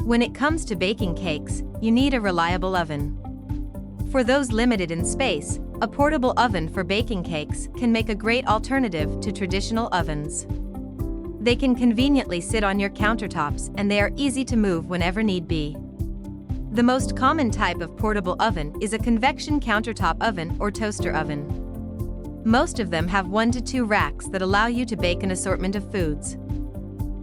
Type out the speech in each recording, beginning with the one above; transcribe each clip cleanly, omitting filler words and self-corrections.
When it comes to baking cakes, you need a reliable oven. For those limited in space, a portable oven for baking cakes can make a great alternative to traditional ovens. They can conveniently sit on your countertops and they are easy to move whenever need be. The most common type of portable oven is a convection countertop oven or toaster oven. Most of them have 1 to 2 racks that allow you to bake an assortment of foods.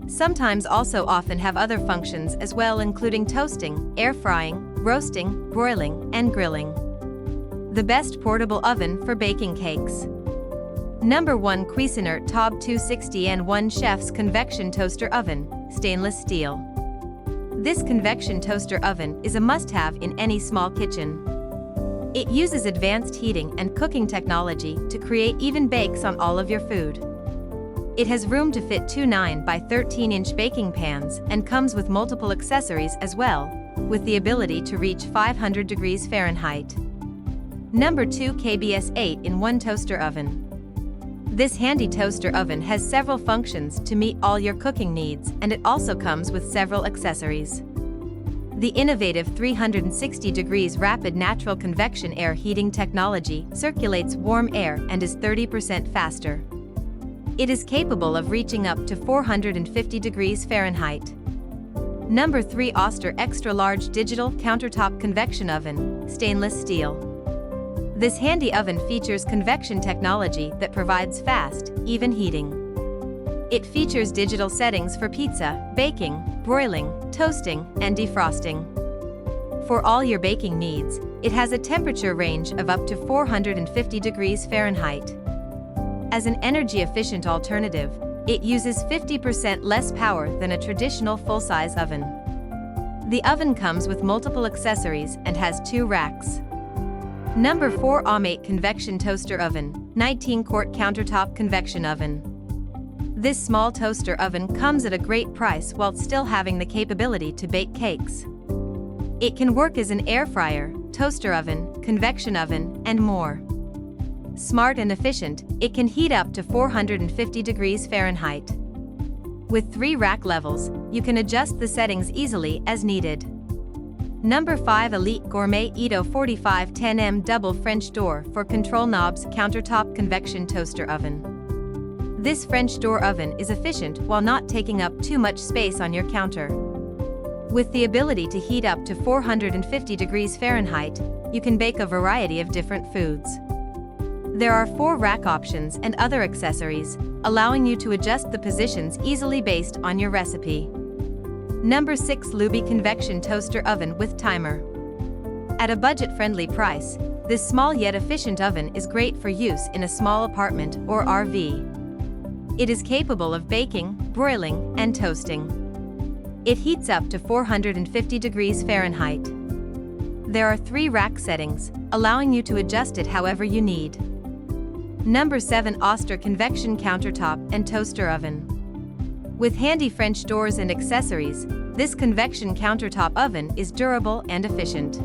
Sometimes also often have other functions as well, including toasting, air frying, roasting, broiling, and grilling. The best portable oven for baking cakes. Number 1. Cuisinart Taube 260N1 Chef's Convection Toaster Oven, Stainless Steel. This convection toaster oven is a must-have in any small kitchen. It uses advanced heating and cooking technology to create even bakes on all of your food. It has room to fit 2 9 by 13-inch baking pans and comes with multiple accessories as well, with the ability to reach 500 degrees Fahrenheit. Number 2. KBS 8-in-1 Toaster Oven. This handy toaster oven has several functions to meet all your cooking needs, and it also comes with several accessories. The innovative 360 degrees rapid natural convection air heating technology circulates warm air and is 30% faster. It is capable of reaching up to 450 degrees Fahrenheit. Number 3. Oster Extra Large Digital Countertop Convection Oven, Stainless Steel. This handy oven features convection technology that provides fast, even heating. It features digital settings for pizza, baking, broiling, toasting, and defrosting. For all your baking needs, it has a temperature range of up to 450 degrees Fahrenheit. As an energy-efficient alternative, it uses 50% less power than a traditional full-size oven. The oven comes with multiple accessories and has 2 racks. Number 4. Gourmet Convection Toaster Oven, 19-quart Countertop Convection Oven. This small toaster oven comes at a great price while still having the capability to bake cakes. It can work as an air fryer, toaster oven, convection oven, and more. Smart and efficient, it can heat up to 450 degrees Fahrenheit. With 3 rack levels, you can adjust the settings easily as needed. Number 5. Elite Gourmet Edo 4510M Double French Door for Control Knobs Countertop Convection Toaster Oven. This French door oven is efficient while not taking up too much space on your counter. With the ability to heat up to 450 degrees Fahrenheit, you can bake a variety of different foods. There are 4 rack options and other accessories, allowing you to adjust the positions easily based on your recipe. Number 6. Luby Convection Toaster Oven with Timer. At a budget-friendly price, this small yet efficient oven is great for use in a small apartment or RV. It is capable of baking, broiling, and toasting. It heats up to 450 degrees Fahrenheit. There are 3 rack settings, allowing you to adjust it however you need. Number 7. Oster Convection Countertop and Toaster Oven. With handy French doors and accessories, this convection countertop oven is durable and efficient.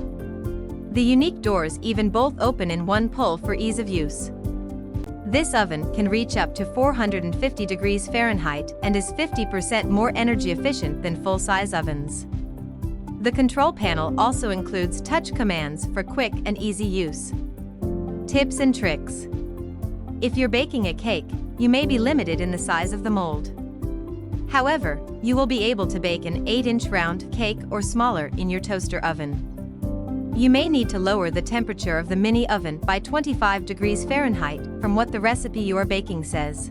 The unique doors even both open in one pull for ease of use. This oven can reach up to 450 degrees Fahrenheit and is 50% more energy efficient than full-size ovens. The control panel also includes touch commands for quick and easy use. Tips and tricks. If you're baking a cake, you may be limited in the size of the mold. However, you will be able to bake an 8-inch round cake or smaller in your toaster oven. You may need to lower the temperature of the mini oven by 25 degrees Fahrenheit from what the recipe you are baking says.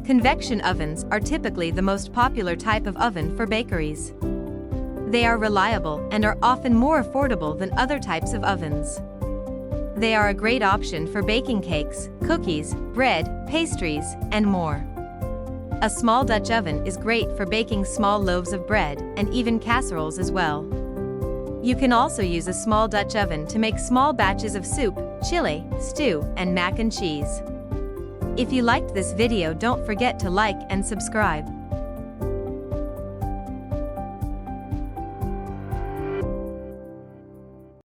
Convection ovens are typically the most popular type of oven for bakeries. They are reliable and are often more affordable than other types of ovens. They are a great option for baking cakes, cookies, bread, pastries, and more. A small Dutch oven is great for baking small loaves of bread and even casseroles as well. You can also use a small Dutch oven to make small batches of soup, chili, stew, and mac and cheese. If you liked this video, don't forget to like and subscribe.